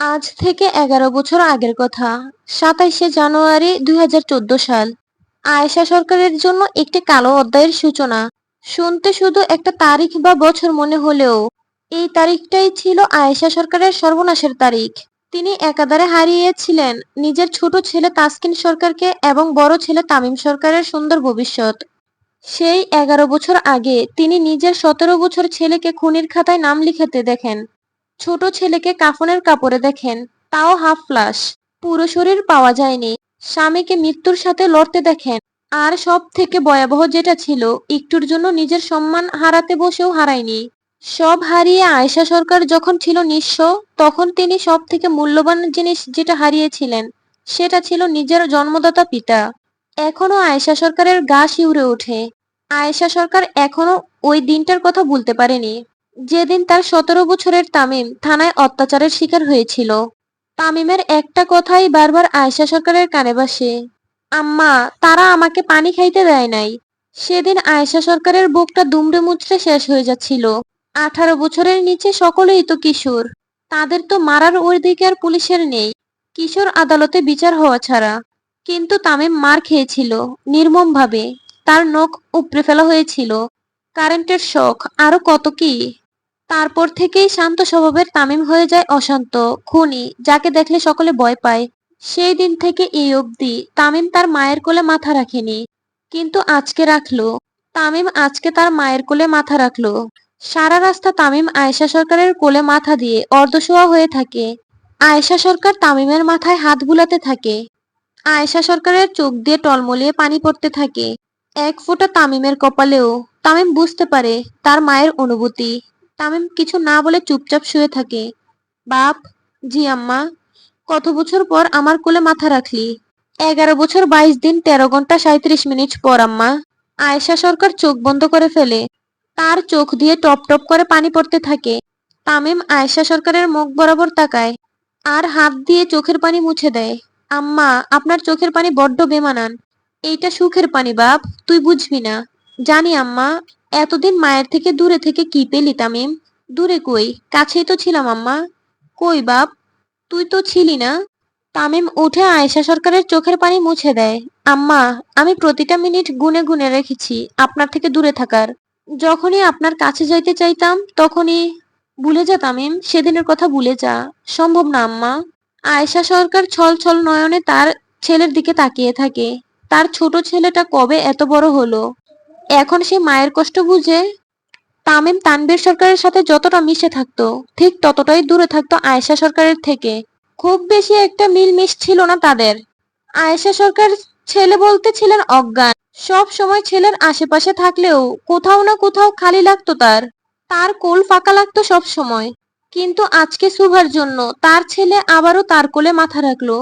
আজ থেকে ১১ বছর আগের কথা। ২৭শে জানুয়ারি ২০১৪ সাল। আয়েশা সরকারের জন্য একটি কালো অধ্যায়ের সূচনা। শুনতে শুধু একটা তারিখ বা বছর মনে হলেও এই তারিখটাই ছিল আয়েশা সরকারের সর্বনাশের তারিখ। তিনি একাধারে হারিয়েছিলেন নিজের ছোট ছেলে তাসকিন সরকারকে এবং বড় ছেলে তামিম সরকারের সুন্দর ভবিষ্যৎ। সেই ১১ বছর আগে তিনি নিজের ১৭ বছর ছেলেকে খুনির খাতায় নাম লিখাতে দেখেন। ছোট ছেলেকে কাফনের কাপড়ে দেখেন, তাও হাফ লাশ, পুরো শরীর পাওয়া যায়নি। স্বামীকে মৃত্যুর সাথে লড়তে দেখেন। আর সব থেকে ভয়াবহ যেটা ছিল, একটুর জন্য নিজের সম্মান হারাতে বসেও হারায়নি। সব হারিয়ে আয়েশা সরকার যখন ছিল নিঃস্ব, তখন তিনি সব থেকে মূল্যবান জিনিস যেটা হারিয়েছিলেন, সেটা ছিল নিজের জন্মদাতা পিতা। এখনো আয়েশা সরকারের গা শিউরে ওঠে। আয়েশা সরকার এখনো ওই দিনটার কথা ভুলতে পারেনি, যেদিন তার ১৭ বছরের তামিম থানায় অত্যাচারের শিকার হয়েছিল। তামিমের একটা কথাই বারবার আয়েশা সরকারের কানে ভাসে, আম্মা, তারা আমাকে পানি খাইতে দেয় নাই। সেদিন আয়েশা সরকারের বুকটা দুমড়ে মুচড়ে শেষ হয়ে যাচ্ছিল। ১৮ বছরের নিচে সকলেই তো কিশোর, তাদের তো মারার অধিকার পুলিশের নেই, কিশোর আদালতে বিচার হওয়া ছাড়া। কিন্তু তামিম মার খেয়েছিল নির্মমভাবে। তার নখ উপড়ে ফেলা হয়েছিল, কারেন্টের শক, আরো কত কি। তারপর থেকেই শান্ত স্বভাবের তামিম হয়ে যায় অশান্ত খুনি, যাকে দেখলে সকলে ভয় পায়। সেই দিন থেকে এই অবধি তামিম তার মায়ের কোলে মাথা রাখেনি, কিন্তু আজকে রাখলো। তামিম আজকে তার মায়ের কোলে মাথা রাখলো। সারা রাস্তা তামিম আয়েশা সরকারের কোলে মাথা দিয়ে অর্ধশোয়া হয়ে থাকে। আয়েশা সরকার তামিমের মাথায় হাত বুলাতে থাকে। আয়েশা সরকারের চোখ দিয়ে টলমলিয়ে পানি পড়তে থাকে, এক ফোঁটা তামিমের কপালেও। তামিম বুঝতে পারে তার মায়ের অনুভূতি। তামিম কিছু না বলে চুপচাপ শুয়ে থাকে। বাপ, জি আম্মা। কত বছর পর আমার কোলে মাথা রাখলি? ১১ বছর ২২ দিন ১৩ ঘন্টা ৩৭ মিনিট পর আম্মা। আয়েশা সরকার চোখ বন্ধ করে ফেলে। তার চোখ দিয়ে টপ টপ করে পানি পড়তে থাকে। তামিম আয়েশা সরকারের মুখ বরাবর তাকায় আর হাত দিয়ে চোখের পানি মুছে দেয়। আম্মা, আপনার চোখের পানি বড্ড বেমানান। এইটা সুখের পানি বাপ, তুই বুঝবি না। জানি আম্মা। এতদিন মায়ের থেকে দূরে থেকে কি পেলি তামিম? দূরে কই, কাছেই তো ছিলাম আম্মা। কই বাপ, তুই তো ছিলি না। তামিম উঠে আয়েশা সরকারের চোখের পানি মুছে দেয়। আম্মা, আমি প্রতিটা মিনিট গুনে গুনে রেখেছি আপনার থেকে দূরে থাকার। যখনই আপনার কাছে যাইতে চাইতাম তখনই। ভুলে যা তামিম, সেদিনের কথা ভুলে যা। সম্ভব না আম্মা। আয়েশা সরকার ছল ছল নয়নে তার ছেলের দিকে তাকিয়ে থাকে। তার ছোট ছেলেটা কবে এত বড় হলো, এখন সে মায়ের কষ্ট বুঝে। তামিম তানভীর সরকারের সাথে যতটা মিশে থাকতো, ঠিক ততটাই দূরে থাকতো আয়েশা সরকারের থেকে। খুব বেশি একটা মিলমিশ ছিল না তাদের। আয়েশা সরকার ছেলে বলতে ছিলেন অজ্ঞান। সব সময় ছেলের আশেপাশে থাকলেও কোথাও না কোথাও খালি লাগতো তার। তার কোল ফাঁকা লাগতো সব সময়। কিন্তু আজকে সুভার জন্য তার ছেলে আবারও তার কোলে মাথা রাখলো।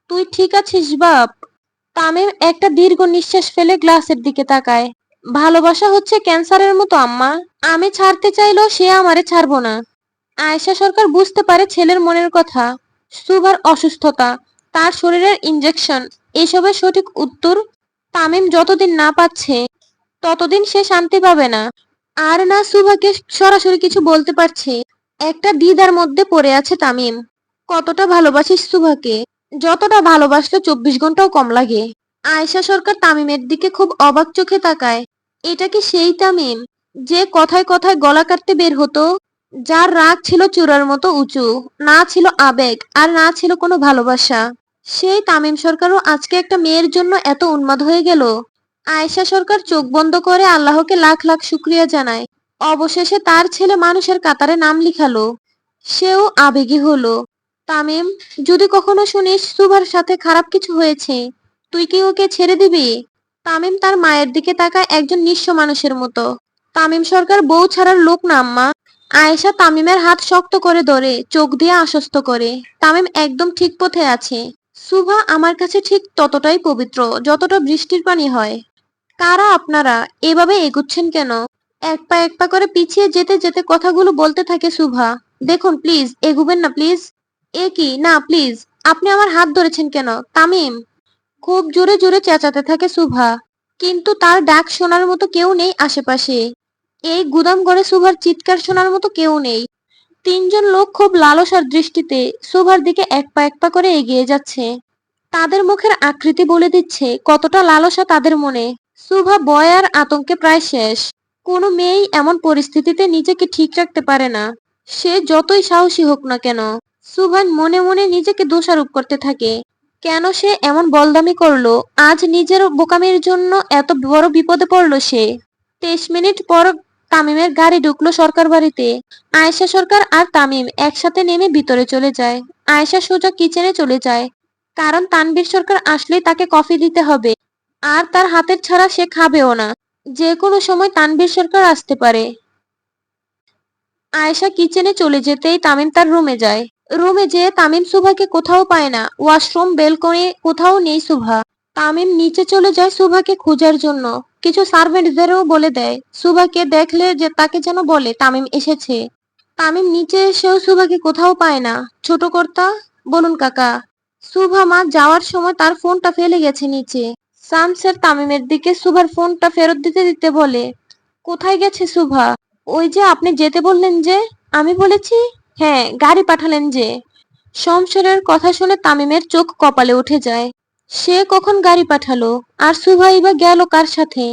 তুই ঠিক আছিস বাপ? তামিম একটা দীর্ঘ নিঃশ্বাস ফেলে গ্লাসের দিকে তাকায়। ভালোবাসা হচ্ছে ক্যান্সারের মতো আম্মা। আমি ছাড়তে চাইলেও সে আমারে ছাড়বো না। আয়েশা সরকার বুঝতে পারে ছেলের মনের কথা। সুভার অসুস্থতা, তার শরীরের ইনজেকশন, এসবের সঠিক উত্তর তামিম যতদিন না পাচ্ছে, ততদিন সে শান্তি পাবে না। আর না সুভাকে সরাসরি কিছু বলতে পারছে। একটা দ্বিধার মধ্যে পড়ে আছে তামিম। কতটা ভালোবাসিস সুভাকে? যতটা ভালোবাসলে ২৪ ঘন্টাও কম লাগে। আয়েশা সরকার তামিমের দিকে খুব অবাক চোখে তাকায়। এটা কি সেই তামিম, যে কথায় কথায় গলা কাটতে বের হতো? যার রাগ ছিল চূড়ার মতো উঁচু, না ছিল আবেগ আর না ছিল কোনো ভালোবাসা। সেই তামিম সরকারও আজকে একটা মেয়ের জন্য এত উন্মাদ হয়ে গেল। আয়েশা সরকার চোখ বন্ধ করে আল্লাহকে লাখ লাখ শুক্রিয়া জানায়। অবশেষে তার ছেলে মানুষের কাতারে নাম লিখালো। সেও আবেগী হলো। তামিম, যদি কখনো শুনিস সুভার সাথে খারাপ কিছু হয়েছে, তুই কি ওকে ছেড়ে দিবি? তামিম তার মায়ের দিকে তাকায় একজন নিঃস্ব মানুষের মতো। তামিম সরকার বউ ছাড়ার লোক না আম্মা। আয়েশা তামিমের হাত শক্ত করে ধরে চোখ দিয়ে আশ্বস্ত করে, তামিম একদম ঠিক পথে আছে। সুভা আমার কাছে ঠিক ততটাই পবিত্র যতটা বৃষ্টির পানি হয়। কারা আপনারা? এভাবে এগুচ্ছেন কেন? এক পা করে পিছিয়ে যেতে যেতে কথাগুলো বলতে থাকে সুভা। দেখুন প্লিজ, এগুবেন না প্লিজ। এ কি না প্লিজ, আপনি আমার হাত ধরেছেন কেন তামিম? খুব জোরে জোরে চেঁচাতে থাকে সুভা, কিন্তু তার ডাক শোনার মতো কেউ নেই আশেপাশে। এই গুদাম ঘরে সুভার চিৎকার শোনার মতো কেউ নেই। তিনজন লোক খুব লালসার দৃষ্টিতে সুভার দিকে এক পা এক পা করে এগিয়ে যাচ্ছে। তাদের মুখের আকৃতি বলে দিচ্ছে কতটা লালসা তাদের মনে। সুভা ভয় আর আতঙ্কে প্রায় শেষ। কোনো মেয়েই এমন পরিস্থিতিতে নিজেকে ঠিক রাখতে পারে না, সে যতই সাহসী হোক না কেন। সুভান মনে মনে নিজেকে দোষারোপ করতে থাকে। কেন সে এমন বলদামি করলো? আজ নিজের বোকামির জন্য এত বড় বিপদে পড়লো সে। 23 মিনিট পর তামিমের গাড়ি ঢুকলো সরকার বাড়িতে। আয়েশা সরকার আর তামিম একসাথে নেমে ভিতরে চলে যায়। আয়েশা সোজা কিচেনে চলে যায়, কারণ তানভীর সরকার আসলেই তাকে কফি দিতে হবে, আর তার হাতের ছাড়া সে খাবেও না। যে কোনো সময় তানভীর সরকার আসতে পারে। আয়েশা কিচেনে চলে যেতেই তামিম তার রুমে যায়। রুমে যেয়ে তামিম সুভাকে কোথাও পায় না। ওয়াশরুম, বেলকনি, কোথাও নেই সুভা। তামিম নিচে চলে যায় সুভাকে খোঁজার জন্য। কিছু সার্ভেন্টদেরও বলে দেয় সুভাকে দেখলে যে তাকে যেন বলে তামিম এসেছে। তামিম নিচে এসেও সুভাকে কোথাও পায় না। ছোট কর্তা, বলুন কাকা। সুভা মা যাওয়ার সময় তার ফোনটা ফেলে গেছে নিচে। শামসের তামিমের দিকে সুভার ফোনটা ফেরত দিতে দিতে বলে, কোথায় গেছে সুভা? ওই যে আপনি যেতে বললেন যে। আমি বলেছি? হ্যাঁ, গাড়ি পাঠালেন যে। শমশেরের কথা শুনে তামিমের চোখ কপালে উঠে যায়। সে কখন গাড়ি পাঠালো? আর সুভাই বা গেল কার সাথে?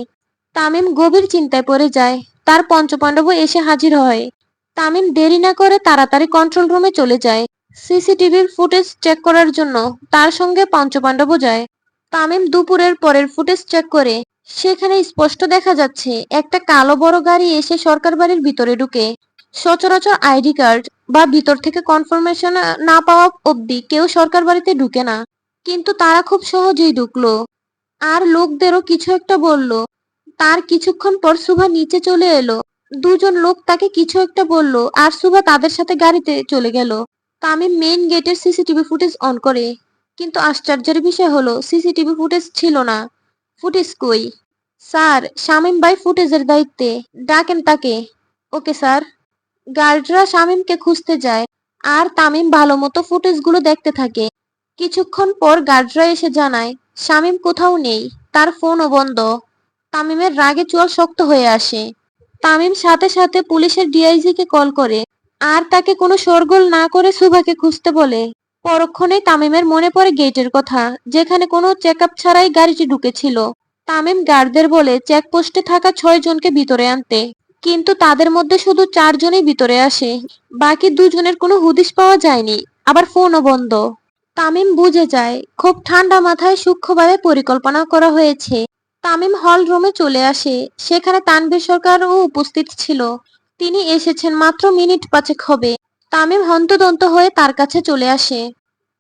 তামিম গভীর চিন্তায় পড়ে যায়। তার পঞ্চপাণ্ডব এসে হাজির হয়। তামিম দেরি না করে তাড়াতাড়ি কন্ট্রোল রুমে চলে যায় সিসিটিভির ফুটেজ চেক করার জন্য। তার সঙ্গে পঞ্চপাণ্ডবও যায়। তামিম দুপুরের পরের ফুটেজ চেক করে। সেখানে স্পষ্ট দেখা যাচ্ছে একটা কালো বড় গাড়ি এসে সরকার বাড়ির ভিতরে ঢুকে। সচরাচর আইডি কার্ড বা ভিতর থেকে কনফার্মেশন না পাওয়া অবধি কেউ সরকার বাড়িতে ঢুকে না, কিন্তু তারা খুব সহজেই ঢুকলো। আর লোকদেরও কিছু একটা বলল। তার কিছুক্ষণ পর সুভা নিচে চলে এলো। দুজন লোক তাকে কিছু একটা বলল, আর সুভা তাদের সাথে গাড়িতে চলে গেল। তামিম মেইন গেটের সিসিটিভি ফুটেজ অন করে, কিন্তু আশ্চর্যের বিষয় হলো সিসিটিভি ফুটেজ ছিল না। ফুটেজ কই? স্যার, শামীম ভাই ফুটেজের দায়িত্বে, ডাকেন তাকে। Okay sir. গার্ডরা শামীমকে খুঁজতে যায়, আর তামিম ভালো মতো ফুটেজগুলো দেখতে থাকে। কিছুক্ষণ পর গার্ডরা এসে জানায় শামীম কোথাও নেই, তার ফোনও বন্ধ। তামিমের রাগে চোয়াল শক্ত হয়ে আসে। তামিম সাথে সাথে পুলিশের ডিআইজি কে কল করে, আর তাকে কোনো শোরগোল না করে সুভাকে খুঁজতে বলে। পরক্ষণেই তামিমের মনে পড়ে গেটের কথা, যেখানে কোনো চেকআপ ছাড়াই গাড়িটি ঢুকেছিল। তামিম গার্ডদের বলে চেকপোস্টে থাকা 6 জনকে ভিতরে আনতে, কিন্তু তাদের মধ্যে শুধু 4 জনই ভিতরে আসে। বাকি 2 জনের কোনো হুদিস পাওয়া যায়নি, আবার ফোনও বন্ধ। তামিম বুঝে যায় খুব ঠান্ডা মাথায় সূক্ষ্মভাবে পরিকল্পনা করা হয়েছে। তামিম হল রুমে চলে আসে। সেখানে তানভীর সরকারও উপস্থিত ছিল। তিনি এসেছেন মাত্র মিনিট 5 হবে। তামিম হন্তদন্ত হয়ে তার কাছে চলে আসে।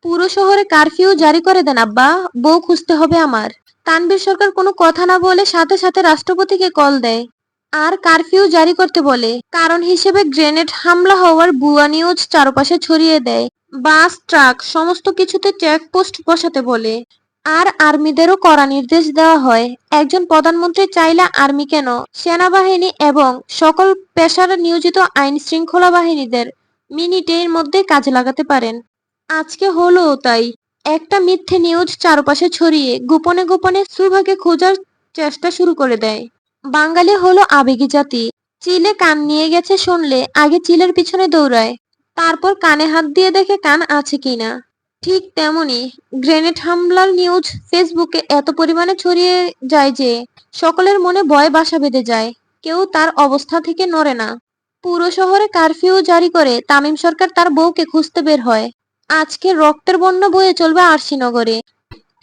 পুরো শহরে কারফিউ জারি করে দেন আব্বা, বউ খুঁজতে হবে আমার। তানভীর সরকার কোনো কথা না বলে সাথে সাথে রাষ্ট্রপতিকে কল দেয়, আর কারফিউ জারি করতে বলে। কারণ হিসেবে গ্রেনেড হামলা হওয়ার ভুয়া নিউজ চারপাশে ছড়িয়ে দেয়। বাস, ট্রাক সমস্ত কিছুতে চেকপোস্ট বসাতে বলে। আর আর্মিদেরও কড়া নির্দেশ দেওয়া হয়। একজন প্রধানমন্ত্রী চাইলে আর্মি কেন, সেনাবাহিনী এবং সকল পেশার নিয়োজিত আইন শৃঙ্খলা বাহিনীদের মিনিটের মধ্যে কাজে লাগাতে পারেন। আজকে হলো তাই। একটা মিথ্যে নিউজ চারপাশে ছড়িয়ে গোপনে গোপনে সুভাকে খোঁজার চেষ্টা শুরু করে দেয়। বাঙালি হলো আবেগী জাতি। চিলে কান নিয়ে গেছে শুনলে আগে চিলের পিছনে দৌড়ায়, তারপর কানে হাত দিয়ে দেখে কান আছে কিনা। ঠিক তেমনি গ্রেনেড হামলার নিউজ ফেসবুকে এত পরিমাণে ছড়িয়ে যায় যে সকলের মনে ভয় বাসা বেঁধে যায়। কেউ তার অবস্থা থেকে নড়ে না। পুরো শহরে কারফিউ জারি করে তামিম সরকার তার বউকে খুঁজতে বের হয়। আজকে রক্তের বন্যা বয়ে চলবে আরশিনগরে।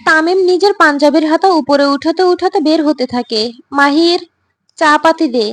তামিম নিজের পাঞ্জাবির হাতা উপরে উঠাতে উঠাতে বের হতে থাকে। মাহির, চা পাতি দে।